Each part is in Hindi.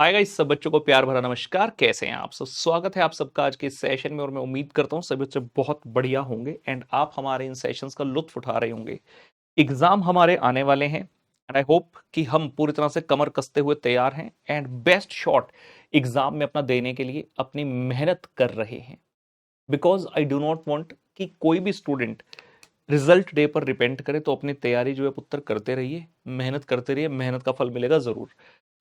हाय गाइस, सब बच्चों को प्यार भरा नमस्कार। कैसे हैं आप सब? स्वागत है आप सबका आज के इस सेशन में और मैं उम्मीद करता हूँ सभी बच्चे बहुत बढ़िया होंगे एंड आप हमारे इन सेशंस का लुत्फ उठा रहे होंगे। एग्जाम हमारे आने वाले हैं एंड आई होप कि हम पूरी तरह से कमर कसते हुए तैयार हैं एंड बेस्ट शॉट एग्जाम में अपना देने के लिए अपनी मेहनत कर रहे हैं। Because I do not want कि कोई भी स्टूडेंट रिजल्ट डे पर रिपेंट करे। तो अपनी तैयारी जो है पुत्र करते रहिए, मेहनत करते रहिए, मेहनत का फल मिलेगा जरूर।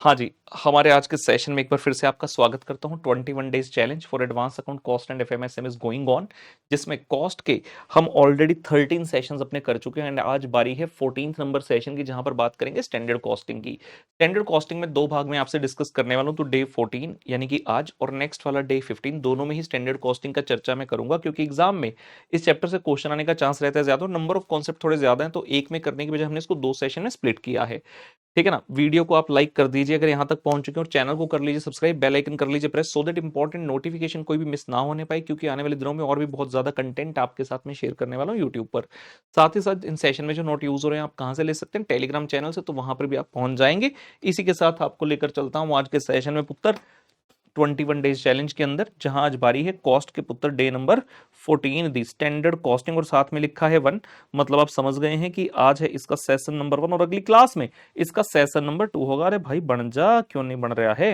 हाँ जी, हमारे आज के सेशन में एक बार फिर से आपका स्वागत करता हूं। 21 days challenge for advance account cost and FMSM is going on, जिसमें कॉस्ट के हम ऑलरेडी 13 सेशंस अपने कर चुके हैं एंड आज बारी है 14th नंबर सेशन की, जहां पर बात करेंगे स्टैंडर्ड कॉस्टिंग की। स्टैंडर्ड कॉस्टिंग में दो भाग में आपसे डिस्कस करने वाला हूं, तो डे 14 यानी कि आज और नेक्स्ट वाला डे 15 दोनों में ही स्टैंडर्ड कॉस्टिंग का चर्चा मैं करूंगा, क्योंकि एग्जाम में इस चैप्टर से क्वेश्चन आने का चांस रहता है ज्यादा और नंबर ऑफ कॉन्सेप्ट थोड़े ज्यादा हैं, तो एक में करने की बजाय हमने इसको दो सेशन में स्प्लिट किया है। ठीक है ना। वीडियो को आप लाइक कर दीजिए अगर यहां तक पहुंच चुके हैं और चैनल को कर लीजिए सब्सक्राइब, बेल आइकन कर लीजिए press, so that important notification कोई भी मिस ना होने पाए, क्योंकि आने वाले दिनों में और भी बहुत ज्यादा कंटेंट आपके साथ में शेयर करने वाला हूं यूट्यूब पर। साथ ही साथ इन सेशन में जो नोट यूज हो रहे हैं आप कहां से ले सकते हैं? टेलीग्राम चैनल से, तो वहां पर भी आप पहुंच जाएंगे। इसी के साथ आपको लेकर चलता हूं आज के सेशन में पुत्र 21 डेज चैलेंज के अंदर, जहां आज बारी है कॉस्ट के पुत्र डे नंबर 14 दी स्टैंडर्ड कॉस्टिंग और साथ में लिखा है 1। मतलब आप समझ गए हैं कि आज है इसका सेशन नंबर 1 और अगली क्लास में इसका सेशन नंबर 2 होगा। अरे भाई बन जा, क्यों नहीं बन रहा है?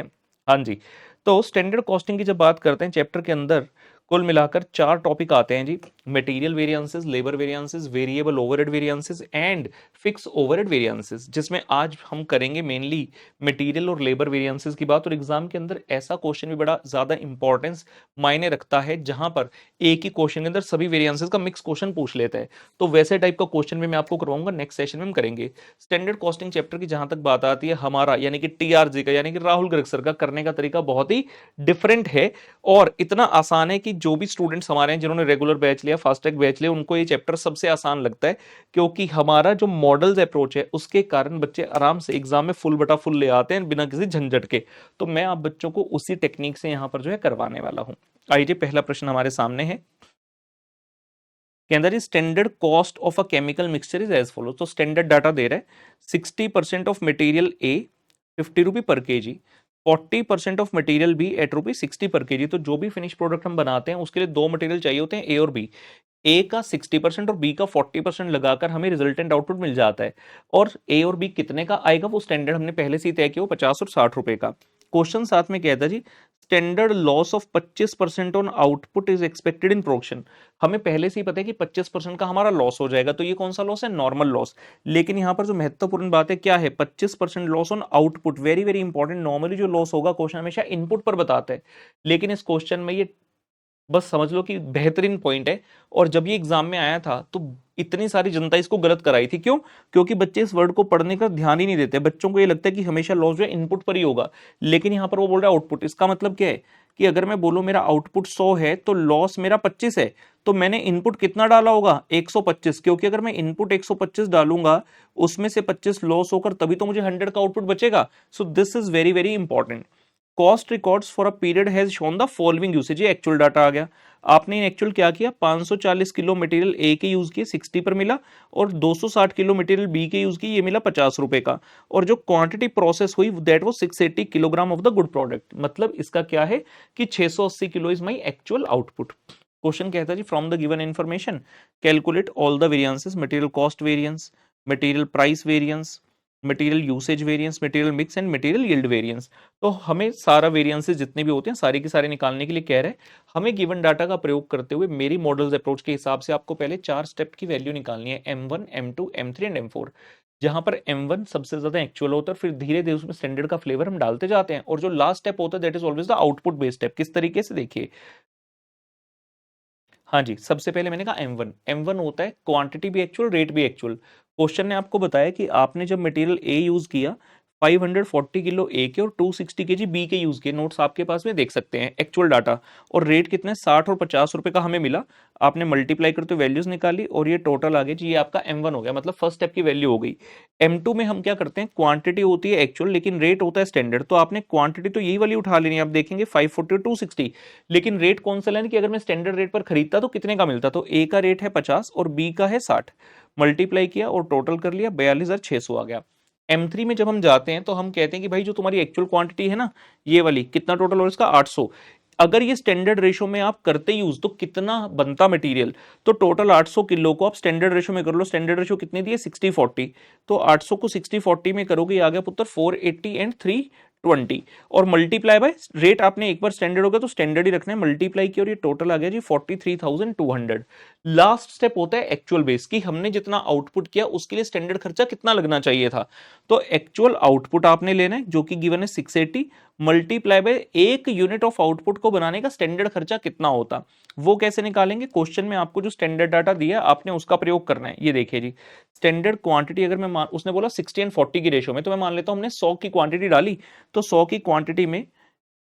हाँ जी। तो स्टैंडर्ड कॉस्टिंग की जब बात करते हैं चैप्टर के अंदर कुल मिलाकर 4 टॉपिक आते हैं जी। Material variances, labour variances, variable overhead variances and fix overhead variances, जिसमें आज हम करेंगे मेनली मटेरियल और लेबर वेरिएंसेस की बात। और एग्जाम के अंदर ऐसा क्वेश्चन भी बड़ा ज्यादा इंपॉर्टेंस मायने रखता है, जहां पर एक ही क्वेश्चन के अंदर सभी वेरिएंसेस का मिक्स क्वेश्चन पूछ लेता है। तो वैसे टाइप का क्वेश्चन भी मैं आपको करवाऊंगा, नेक्स्ट सेशन में हम करेंगे। स्टैंडर्ड कॉस्टिंग चैप्टर की जहां तक बात आती है, हमारा यानी कि टीआरजी का यानी कि राहुल गर्ग सर का करने का तरीका बहुत ही डिफरेंट है और इतना आसान है कि जो भी स्टूडेंट्स हमारे हैं जिन्होंने रेगुलर बैच लिया, फास्ट ट्रैक बैच लिया, उनको ये चैप्टर सबसे आसान लगता है, क्योंकि हमारा जो मॉडल्स अप्रोच है उसके कारण बच्चे आराम से एग्जाम में फुल बटा फुल ले आते हैं बिना किसी झंझट के। तो मैं आप बच्चों को उसी टेक्निक से यहां पर जो है करवाने वाला हूं। आइए, पहला प्रश्न हमारे सामने है के अंदर standard cost of a chemical mixture is as follow. तो स्टैंडर्ड डाटा दे रहा है 60% of material A 50 rupee per kg, 40% of material B at rupee 60 per KG. तो जो भी फिनिश प्रोडक्ट हम बनाते हैं उसके लिए दो मटेरियल चाहिए होते हैं, ए और बी। ए का 60% और बी का 40% लगाकर हमें रिजल्टेंट आउटपुट मिल जाता है। और ए और बी कितने का आएगा वो स्टैंडर्ड हमने पहले से ही तय किया, वो 50 और 60 रुपए का। क्वेश्चन साथ में कहता है जी standard loss of 25% on output is expected in production. हमें पहले से ही पता है कि 25% का हमारा लॉस हो जाएगा, तो ये कौन सा लॉस है? Normal loss. लेकिन यहां पर जो महत्वपूर्ण बात है क्या है? 25% loss on output, very very important. Normally जो लॉस होगा क्वेश्चन हमेशा इनपुट पर बताता है, लेकिन इस क्वेश्चन में ये बस समझ लो कि बेहतरीन पॉइंट है। और जब ये एग्जाम में आया था तो इतनी सारी जनता इसको गलत कराई थी। क्यों? क्योंकि बच्चे इस वर्ड को पढ़ने का ध्यान ही नहीं देते। बच्चों को ये लगता है कि हमेशा लॉस जो है इनपुट पर ही होगा, लेकिन यहां पर वो बोल रहा है आउटपुट। इसका मतलब क्या है कि अगर मैं बोलूं मेरा आउटपुट 100 है तो लॉस मेरा 25 है, तो मैंने इनपुट कितना डाला होगा? 125। क्योंकि अगर मैं इनपुट 125 डालूंगा उसमें से 25 लॉस होकर तभी तो मुझे 100 का आउटपुट बचेगा। So this is very very important. Cost records for a period has shown the following usage. ये एक्चुअल डाटा आ गया। आपने एक्चुअल क्या किया? 540 किलो मटेरियल ए के यूज किए, 60 पर मिला, और 260 किलो मटेरियल बी के यूज किए, ये मिला 50 रुपए का। और जो क्वांटिटी प्रोसेस हुई that was 680 kilogram of the good product. मतलब इसका क्या है कि 680 kilo is my actual output. Question कहता है जी from the given information calculate all the variances, material cost variance, material price variance, material usage variance, material mix and material yield variance. तो हमें सारा वेरिएंसेस जितने भी होते हैं सारे के सारे निकालने के लिए कह रहे हैं। हमें गिवन डाटा का प्रयोग करते हुए मेरी मॉडल्स अप्रोच के हिसाब से आपको पहले 4 स्टेप की वैल्यू निकालनी है, M1 M2 M3 and M4। जहां पर M1 सबसे ज्यादा एक्चुअल होता है, फिर धीरे धीरे उसमें स्टैंडर्ड का फ्लेवर हम डालते जाते हैं, और जो लास्ट स्टेप होता है that is always the output based step. किस तरीके से? देखिए, हाँ जी, सबसे पहले मैंने कहा M1। M1 होता है क्वांटिटी भी एक्चुअल, रेट भी एक्चुअल। क्वेश्चन ने आपको बताया कि आपने जब मटेरियल ए यूज किया 540 किलो ए के और 260 केजी बी के यूज किए। नोट्स आपके पास में देख सकते हैं, एक्चुअल डाटा। और रेट कितने? 60 और 50 रुपए का हमें मिला। आपने मल्टीप्लाई करते वैल्यूज निकाली और ये टोटल आ गया जी, ये आपका M1 हो गया, मतलब फर्स्ट स्टेप की वैल्यू हो गई। M2 में हम क्या करते हैं? क्वांटिटी होती है एक्चुअल लेकिन रेट होता है स्टैंडर्ड। तो आपने क्वांटिटी तो यही वाली उठा लेनी है, आप देखेंगे 540 और 260, लेकिन रेट कौन सा लेना कि अगर मैं स्टैंडर्ड रेट पर खरीदता तो कितने का मिलता? तो ए का रेट है 50 और बी का है 60। मल्टीप्लाई किया और टोटल कर लिया, 42,600 आ गया। M3 में जब हम जाते हैं तो हम कहते हैं कि भाई जो तुम्हारी एक्चुअल क्वांटिटी है ना, ये वाली, कितना टोटल और इसका 800, अगर ये स्टैंडर्ड रेशो में आप करते यूज तो कितना बनता मटेरियल, तो टोटल 800 किलो को आप स्टैंडर्ड रेशो में कर लो। स्टैंडर्ड रेशो कितनी दी है, 60-40, तो 800 को 60-40 में करोगे, आ गया पुत्र 480 एंड 320, और मल्टीप्लाई बाय रेट, आपने एक बार स्टैंडर्ड हो गया तो स्टैंडर्ड ही रखना है, मल्टीप्लाई किया और ये टोटल आ गया जी 43,200। लास्ट स्टेप होता है एक्चुअल बेस, कि हमने जितना आउटपुट किया उसके लिए स्टैंडर्ड खर्चा कितना लगना चाहिए था। तो एक्चुअल आउटपुट आपने लेना है जो कि गिवन है 680, मल्टीप्लाई बाय एक यूनिट ऑफ आउटपुट को बनाने का स्टैंडर्ड खर्चा कितना होता, वो कैसे निकालेंगे, क्वेश्चन में आपको जो स्टैंडर्ड डाटा दिया आपने उसका प्रयोग करना है। ये देखिए जी, स्टैंडर्ड क्वांटिटी अगर मैं उसने बोला 60 एंड 40 की रेशियो में, तो मैं मान लेता हूं हमने 100 की क्वांटिटी डाली, तो 100 की क्वांटिटी में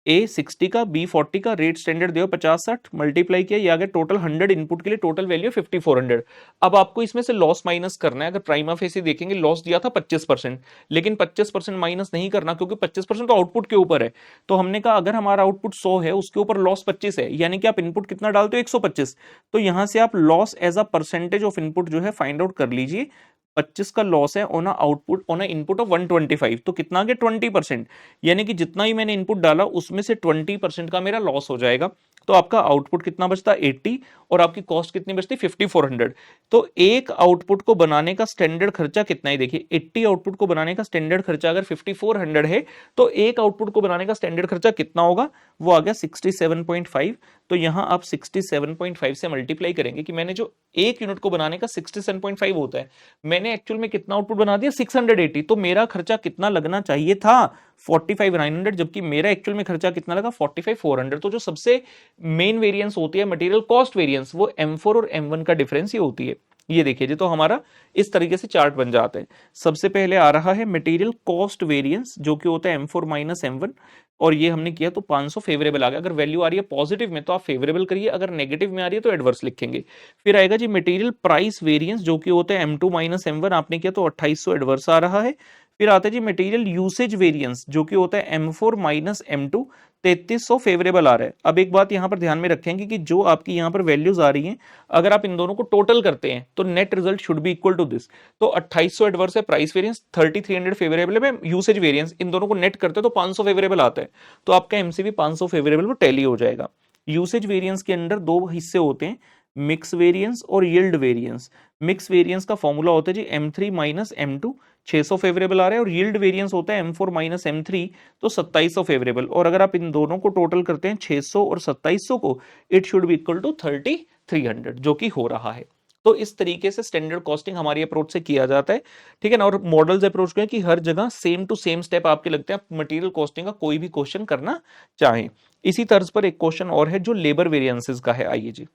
A 60 का, B 40 का, रेट स्टैंडर्ड दिया 50-60, मल्टीप्लाई किया, ये आ गया टोटल 100 इनपुट के लिए, टोटल वैल्यू 5400। अब आपको इसमें से लॉस माइनस करना है। अगर प्राइमा फेसी देखेंगे लॉस दिया था 25%, लेकिन 25% माइनस नहीं करना क्योंकि 25% तो आउटपुट के ऊपर है। तो हमने कहा अगर हमारा आउटपुट 100 है उसके ऊपर लॉस 25 है, यानी कि आप इनपुट कितना डालते हो, 125, तो यहां से आप loss as a percentage of input जो है फाइंड आउट कर लीजिए। 25 का लॉस है on output, on input of 125, तो कितना आ गया 20%, यानी कि जितना ही मैंने इनपुट डाला उसमें से 20% का मेरा लॉस हो जाएगा। तो आपका आउटपुट कितना बचता, 80, और आपकी कॉस्ट कितनी बचती, 5400। तो एक आउटपुट को बनाने का स्टैंडर्ड खर्चा कितना है, देखिए 80 आउटपुट को बनाने का स्टैंडर्ड खर्चा अगर 5400 है, तो एक आउटपुट को बनाने का स्टैंडर्ड खर्चा कितना होगा, वो आ गया 67.5। तो यहां आप 67.5 से मल्टीप्लाई करेंगे कि मैंने जो एक यूनिट को बनाने का 67.5 होता है, मैंने एक्चुअल में कितना आउटपुट बना दिया 680, तो मेरा खर्चा कितना लगना चाहिए था 45,900, जबकि मेरा एक्चुअल में खर्चा कितना लगा 45,400। तो जो सबसे मेन वेरिएंस होती है मटेरियल कॉस्ट वेरिएंस, वो M4 और M1 का डिफरेंस ही होती है। ये देखिए जी, तो हमारा इस तरीके से चार्ट बन जाता है। सबसे पहले आ रहा है मटेरियल कॉस्ट वेरिएंस जो कि होता है M4 माइनस M1, और ये हमने किया तो 500 फेवरेबल आ गया। अगर वैल्यू आ रही है पॉजिटिव में तो आप फेवरेबल करिए, अगर नेगेटिव में आ रही है तो एडवर्स लिखेंगे। फिर आएगा जी मटेरियल प्राइस वेरिएंस जो कि होता है M2 माइनस M1, आपने किया तो 2800 एडवर्स आ रहा है। फिर आता है जी मटेरियल यूसेज वेरिएंस जो कि होता है M4 माइनस M2, 3300 फेवरेबल आ रहा है। अब एक बात यहां पर ध्यान में रखेंगे कि जो आपकी यहां पर वैल्यूज आ रही हैं, अगर आप इन दोनों को टोटल करते हैं तो net result should be equal to this. तो 2800 एडवर्स है प्राइस वेरिएंस, 3300 फेवरेबल है यूसेज वेरिएंस, इन दोनों को नेट करते हैं तो 500 फेवरेबल आता है। तो आपका एमसीवी 500 फेवरेबल वो टैली हो जाएगा। यूसेज वेरिएंस के अंदर दो हिस्से होते हैं, मिक्स वेरिएंस और यील्ड वेरिएंस। मिक्स वेरिएंस का फॉर्मूला होता है जी M3 माइनस M2, 600 फेवरेबल आ रहा है, और यील्ड वेरिएंस होता है M4 माइनस M3, तो 2700 फेवरेबल। और अगर आप इन दोनों को टोटल करते हैं 600 और 2700 को, it should be equal to 3300, जो कि हो रहा है। तो इस तरीके से स्टैंडर्ड कॉस्टिंग हमारी अप्रोच से किया जाता है, ठीक है ना। और मॉडल्स अप्रोच में कि हर जगह सेम टू सेम स्टेप आपके लगते हैं मटेरियल कॉस्टिंग का कोई भी क्वेश्चन करना चाहें। इसी तर्ज पर एक क्वेश्चन और है जो लेबर वेरिएंसेस का है, आइए जी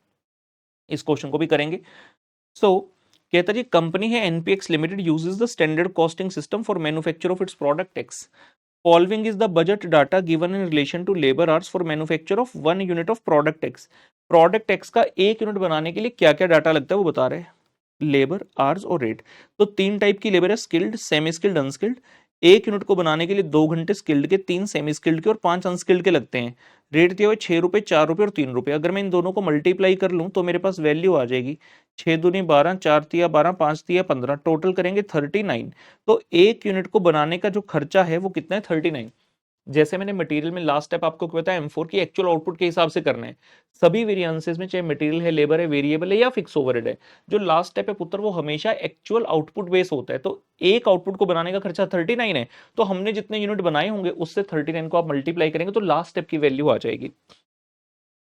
इस क्वेश्चन को भी करेंगे। सो कहता जी कंपनी है NPX limited uses the standard costing system for manufacture of its product X, following is the budget data given in relation to labour hours for manufacture of 1 unit of product X. Product X का एक यूनिट बनाने के लिए क्या क्या डाटा लगता है वो बता रहे हैं, लेबर, आवर्स और रेट। तो तीन टाइप की लेबर है, स्किल्ड, सेमी स्किल्ड, अनस्किल्ड। एक यूनिट को बनाने के लिए 2 घंटे स्किल्ड के, 3 सेमी स्किल्ड के और 5 अनस्किल्ड के लगते हैं। रेट दिया हुआ 6 रुपए, 4 रुपए और 3 रुपए। अगर मैं इन दोनों को मल्टीप्लाई कर लूं तो मेरे पास वैल्यू आ जाएगी 6 दूनी 12, 4 तिया 12, 5 तिया 15, टोटल करेंगे 39। तो एक यूनिट को बनाने का जो खर्चा है वो कितना है 39। जैसे मैंने मटेरियल में लास्ट स्टेप आपको बताया M4 की एक्चुअल आउटपुट के हिसाब से करना है। सभी वेरिएंसेस में चाहे मटेरियल है, लेबर है, वेरिएबल है या फिक्स ओवरहेड है, जो लास्ट स्टेप है पुत्र वो हमेशा एक्चुअल आउटपुट बेस होता है। तो एक आउटपुट को बनाने का खर्चा 39 है, तो हमने जितने यूनिट बनाए होंगे उससे 39 को आप मल्टीप्लाई करेंगे तो लास्ट स्टेप की वैल्यू आ जाएगी।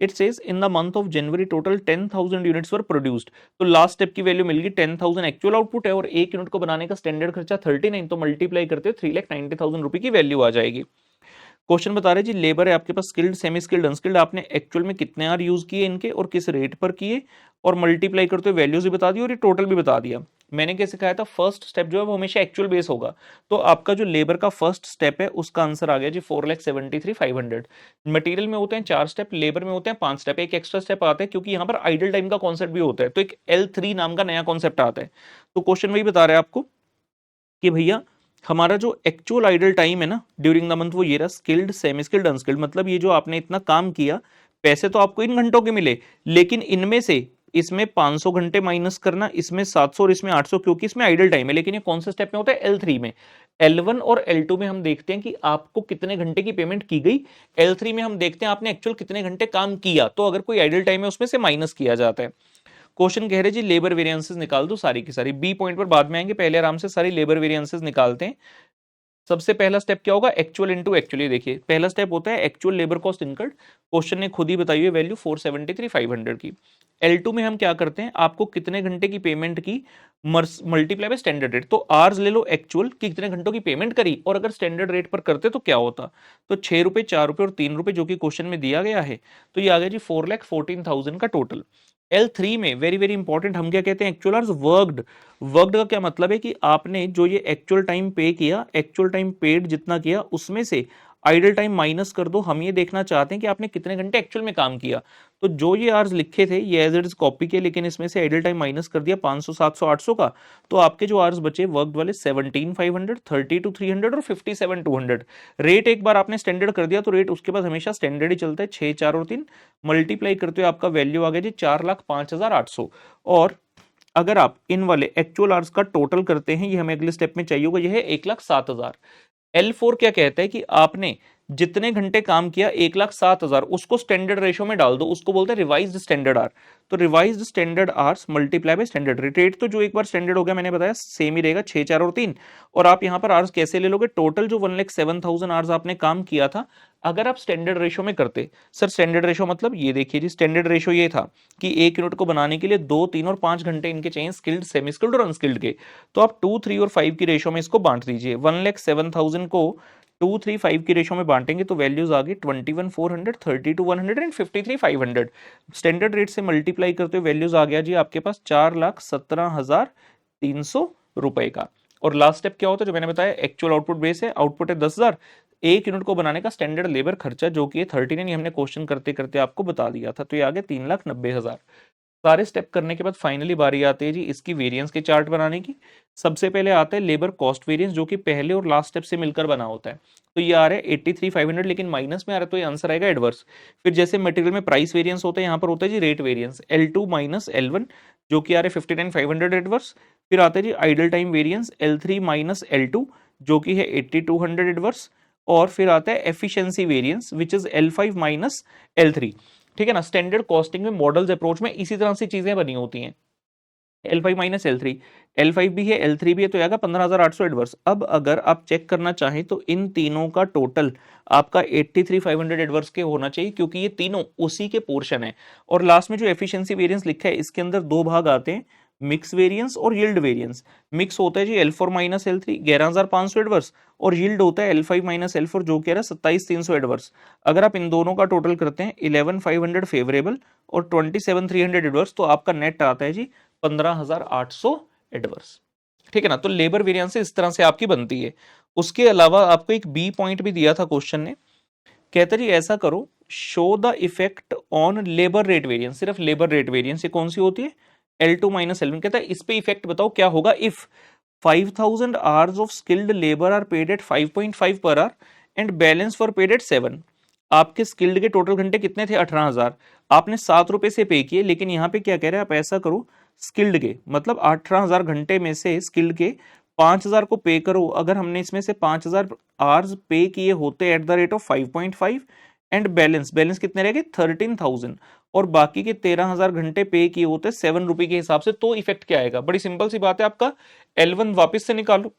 It says in the month of January total 10,000 units were produced. तो लास्ट स्टेप की वैल्यू मिल गई 10,000 एक्चुअल आउटपुट है और एक यूनिट को बनाने का स्टैंडर्ड खर्चा 39, तो मल्टीप्लाई करते हो 3,90,000 रुपए की वैल्यू आ जाएगी। क्वेश्चन बता रहे जी लेबर है आपके पास, स्किल्ड, सेमी स्किल्ड, अनस्किल्ड, आपने एक्चुअल में कितने आर यूज किए इनके और किस रेट पर किए, और मल्टीप्लाई करते हुए वैल्यूज भी बता दी और ये टोटल भी बता दिया। मैंने क्या सिखाया था, फर्स्ट स्टेप जो है वो हमेशा एक्चुअल बेस होगा। तो आपका जो लेबर का फर्स्ट स्टेप है उसका आंसर आ गया जी 4,73,500। मटेरियल में होते हैं 4 स्टेप, लेबर में होते हैं 5 स्टेप, एक एक्स्ट्रा स्टेप आता है क्योंकि यहाँ पर आइडल टाइम का कॉन्सेप्ट भी होता है, तो एक L3 नाम का नया कॉन्सेप्ट आता है। तो क्वेश्चन वही बता रहे हैं आपको कि भैया हमारा जो एक्चुअल आइडल टाइम है ना ड्यूरिंग द मंथ वो ये रहा, स्किल्ड, सेमी स्किल्ड, अनस्किल्ड। मतलब ये जो आपने इतना काम किया, पैसे तो आपको इन घंटों के मिले, लेकिन इनमें से इसमें 500 घंटे माइनस करना, इसमें 700 और इसमें 800, क्योंकि इसमें आइडल टाइम है। लेकिन ये कौन से स्टेप में होता है, L3 में। L1 और L2 में हम देखते हैं कि आपको कितने घंटे की पेमेंट की गई, L3 में हम देखते हैं आपने एक्चुअल कितने घंटे काम किया, तो अगर कोई आइडल टाइम है उसमें से माइनस किया जाता है। क्वेश्चन कह रहे जी लेबर वेरिएंसेस निकाल दो सारी की सारी, बी पॉइंट पर बाद में आएंगे, पहले आराम से सारी लेबर वेरिएंसेस निकालते हैं। सबसे पहला स्टेप क्या होगा, एक्चुअल इनटू एक्चुअली। देखिए पहला स्टेप होता है actual labour cost incurred, question ने खुद ही बताई है वैल्यू 473,500 की। L2 में हम क्या करते हैं, आपको कितने घंटे की पेमेंट की मल्टीप्लाई बाय स्टैंडर्ड रेट, तो आर्स ले लो एक्चुअल कि कितने घंटों की पेमेंट करी, और अगर स्टैंडर्ड रेट पर करते तो क्या होता, तो 6 रुपए, 4 रुपए और 3 रुपए जो कि क्वेश्चन में दिया गया है, तो ये आ गया जी 4,14,000 का टोटल। L3 में वेरी वेरी इंपॉर्टेंट हम क्या कहते हैं, एक्चुअल आवर्स वर्कड। वर्कड का क्या मतलब है कि आपने जो ये एक्चुअल टाइम पे किया, एक्चुअल टाइम पेड जितना किया उसमें से आइडल टाइम माइनस कर दो। हम ये देखना चाहते हैं कि आपने कितने घंटे एक्चुअल में काम किया, तो जो ये आवर्स लिखे थे ये एज इट इज कॉपी के, लेकिन इसमें से आइडल टाइम माइनस कर दिया 500, 700, 800 का, तो आपके जो आवर्स बचे वर्कड वाले 17,500, 32,300 और 57,200। रेट एक बार आपने स्टैंडर्ड कर दिया तो रेट उसके बाद हमेशा स्टैंडर्ड ही चलता है, 6, 4 और 3 मल्टीप्लाई करते हुए आपका वैल्यू आ गया जी 4,05,800। और अगर आप इन वाले एक्चुअल आवर्स का टोटल करते हैं, ये हमें अगले स्टेप में चाहिए होगा, यह है 1,07,000। L4 क्या कहता है कि आपने जितने घंटे काम किया 1,07,000 उसको स्टैंडर्ड रेशो में डाल दो, उसको बोलते हैं रिवाइज्ड स्टैंडर्ड आर। तो revised standard hours multiply by standard rate. Rate तो जो एक बार स्टैंडर्ड हो गया मैंने बताया सेम ही रहेगा, 6, 4 और 3। और आप यहां पर आर्स कैसे ले लोगे, टोटल जो 1,07,000 आर्स आपने काम किया था, अगर आप स्टैंडर्ड रेशो में करते, सर स्टैंडर्ड रेशो मतलब ये देखिए जी, स्टैंडर्ड रेशो ये था कि एक यूनिट को बनाने के लिए 2, 3 और 5 घंटे इनके चाहिए, स्किल्ड, सेमी स्किल्ड और अनस्किल्ड के। तो आप 2, 3 और 5 की रेशो में इसको बांट दीजिए। 1,07,000 को 2, 3, 5 की रेशो में बांटेंगे तो वैल्यूज आ गई 21,400, 32,100 एंड 53,500। स्टैंडर्ड रेट से मल्टीप्लाई करते हुए वैल्यूज आ गया जी आपके पास 4,17,300 रुपए का। और लास्ट स्टेप क्या होता है जो मैंने बताया, एक्चुअल आउटपुट बेस है, आउटपुट है 10,000, एक यूनिट को बनाने का स्टैंडर्ड लेबर खर्चा जो कि है 39, ये हमने क्वेश्चन करते करते आपको बता दिया था, तो ये आ गया 3,90,000। सारे स्टेप करने के बाद फाइनली बारी आती है जी इसकी वेरिएंस के चार्ट बनाने की। सबसे पहले आता है लेबर कॉस्ट वेरिएंस जो कि पहले और लास्ट स्टेप से मिलकर बना होता है, तो ये आ रहा है 83,500, लेकिन माइनस में आ रहा है तो ये आंसर आएगा एडवर्स। फिर जैसे मटेरियल में प्राइस वेरिएंस होता है, यहाँ पर होता है जी rate variance, L2 minus L1 जो कि आ रहा है 59,500 एडवर्स। फिर आता है जी idle time variance L3 minus L2 जो कि है 82,200 एडवर्स। और फिर आता है efficiency variance which is L5 minus L3। ठीक है ना, स्टैंडर्ड कॉस्टिंग में मॉडल्स अप्रोच में इसी तरह से चीजें बनी होती हैं। L5 माइनस L3, L5 भी है L3 भी है, तो आएगा 15,800 एडवर्स। अब अगर आप चेक करना चाहें तो इन तीनों का टोटल आपका 83,500 एडवर्स के होना चाहिए, क्योंकि ये तीनों उसी के पोर्शन है। और लास्ट में जो एफिशिएंसी वेरिएंस लिखा है इसके अंदर दो भाग आते हैं, मिक्स वेरिएंस और यील्ड वेरिएंस। मिक्स होता है जी L4 माइनस L3 11,500 एडवर्स, और यील्ड होता है L5 माइनस L4 जो कह रहा है 27,300 एडवर्स। अगर आप इन दोनों का टोटल करते हैं 11,500 फेवरेबल और 27,300 एडवर्स, तो आपका नेट आता है जी 15,800 एडवर्स। ठीक है ना, तो लेबर वेरिएंस इस तरह से आपकी बनती है। उसके अलावा आपको एक बी पॉइंट भी दिया था क्वेश्चन ने, कहता जी ऐसा करो, show the effect on labour rate variance. सिर्फ लेबर रेट वेरिएंस ये कौन सी होती है, L2 माइनस L1। कहता है इस पे इफेक्ट बताओ क्या होगा if 5,000 hours of skilled labour are paid at 5.5 per hour and balance for paid at 7। आपके स्किल्ड के टोटल घंटे कितने थे, 18,000, आपने 7 रुपए से पे किए, लेकिन यहाँ पे क्या कह रहे हैं, आप ऐसा करो स्किल्ड के मतलब 18,000 घंटे में से स्किल्ड के 5,000 को पे करो। अगर हमने इसमें से 5,000 आवर्स पे किए होते at the rate of 5.5 and balance balance कितने रह गए 13,000, और बाकी के 13,000 घंटे पे किए होते 7 रुपए के हिसाब से, तो इफेक्ट क्या आएगा। बड़ी सिंपल सी बात है, आपका L1 वापस से निकालो,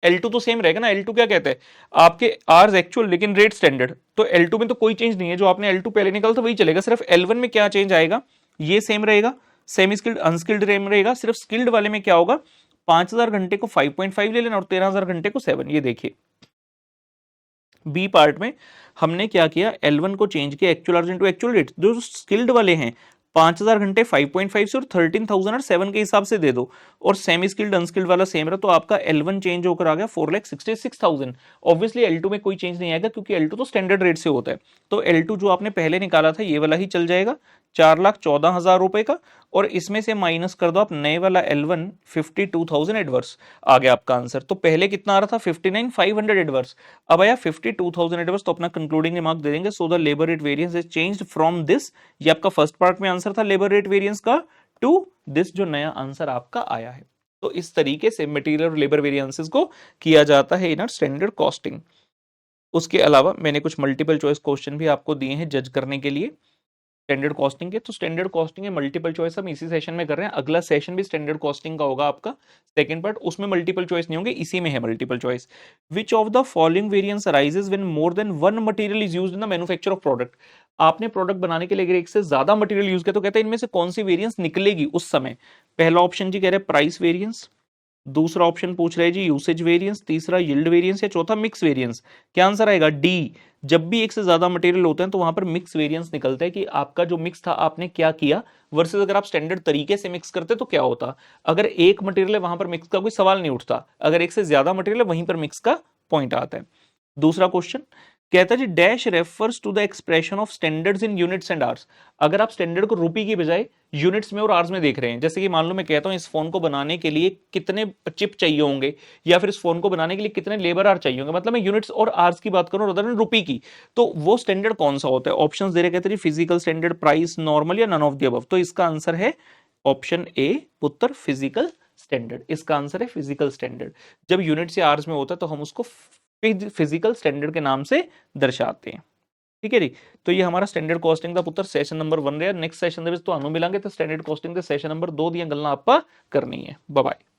L2 तो सेम रहेगा ना। L2 क्या कहते हैं, आपके आर्स एक्चुअल लेकिन रेट स्टैंडर्ड, तो L2 में तो कोई चेंज नहीं है, जो आपने L2 पहले निकाला था वही चलेगा। सिर्फ L1 में क्या चेंज आएगा, ये सेम रहेगा, सेमी स्किल्ड अनस्किल्ड रेम रहेगा। सिर्फ स्किल्ड वाले में क्या होगा, 5,000 घंटे को 5.5 ले लेना और 13,000 घंटे को 7। ये देखिए बी पार्ट में हमने क्या किया, L1 को चेंज किया actual hours into actual rate. जो स्किल्ड वाले हैं 5,000 घंटे 5.5 से और 13,000 और 7 के हिसाब से दे दो, और सेमी स्किल्ड अनस्किल्ड वाला सेम रहा, तो आपका L1 चेंज होकर आ गया 4,66,000। ऑब्वियसली L2 में कोई चेंज नहीं आएगा क्योंकि L2 तो स्टैंडर्ड रेट से होता है, तो L2 जो आपने पहले निकाला था ये वाला ही चल जाएगा 4,14,000 रुपए का, और इसमें से माइनस कर दो आप नए वाला L1 52,000 एडवर्स, आ गया आपका आंसर। तो पहले कितना आ रहा था 59,500 एडवर्स, अब आया 52,000 एडवर्स, तो अपना कंक्लूडिंग रिमार्क दे देंगे, so the labour rate variance is changed from this, ये आपका फर्स्ट पार्ट में आंसर था लेबर रेट वेरिएंस का, टू दिस जो नया आंसर आपका आया है। तो इस तरीके से मटेरियल और लेबर वेरिएंसेस को किया जाता है इन स्टैंडर्ड कॉस्टिंग। उसके अलावा मैंने कुछ मल्टीपल चॉइस क्वेश्चन भी आपको दिए हैं जज करने के लिए स्टैंडर्ड कॉस्टिंग के। तो स्टैंडर्ड कॉस्टिंग है, मल्टीपल चॉइस हम इसी सेशन में कर रहे हैं, अगला सेशन भी स्टैंडर्ड कॉस्टिंग का होगा आपका सेकंड पार्ट, उसमें मल्टीपल चॉइस नहीं होंगे, इसी में है multiple choice. Which of the following variance arises when more than one material is used in the manufacture of product. आपने प्रोडक्ट बनाने के लिए अगर एक से ज्यादा मटेरियल यूज किया तो कहते हैं इनमें से कौन सी वेरिएंस निकलेगी उस समय। पहला ऑप्शन जी कह रहे हैं प्राइस वेरिएंस, दूसरा ऑप्शन पूछ रहे हैं जी यूसेज वेरिएंस, तीसरा यील्ड वेरिएंस, या चौथा मिक्स वेरिएंस। क्या आंसर आएगा डी। जब भी एक से ज्यादा मटेरियल होते हैं तो वहां पर मिक्स वेरिएंस निकलता है कि आपका जो मिक्स था आपने क्या किया, वर्सेस अगर आप स्टैंडर्ड तरीके से मिक्स करते तो क्या होता। अगर एक मटेरियल है वहां पर मिक्स का कोई सवाल नहीं उठता, अगर एक से ज्यादा मटेरियल है वहीं पर मिक्स का पॉइंट आता है। दूसरा क्वेश्चन कहता है जी dash refers to the expression of standards in units and hours. अगर आप स्टैंडर्ड को रुपी की बजाय यूनिट्स में और आवर्स में देख रहे हैं, जैसे कि मान लो मैं कहता हूं इस फोन को बनाने के लिए कितने चिप चाहिए होंगे, या फिर इस फोन को बनाने के लिए कितने लेबर आवर चाहिए होंगे, मतलब मैं यूनिट्स और आवर्स की बात करूं rather than रुपी की, तो वो स्टैंडर्ड कौन सा होता है। ऑप्शन दे रहे, कहते हैं फिजिकल स्टैंडर्ड, प्राइस, नॉर्मल, या नन ऑफ द अबव। तो इसका आंसर है option A Uttar physical standard. इसका आंसर है फिजिकल स्टैंडर्ड। जब यूनिट्स या आवर्स में होता है तो हम उसको फिजिकल स्टैंडर्ड के नाम से दर्शाते हैं। ठीक है जी। तो ये हमारा स्टैंडर्ड कॉस्टिंग का पुत्र सेशन नंबर 1 रहा। नेक्स्ट सेशन तो मिलांगे तो स्टैंडर्ड कॉस्टिंग के सेशन नंबर 2 ਦੀਆਂ ਗੱਲਾਂ ਆਪਾਂ ਕਰਨੀ ਹੈ। Bye bye.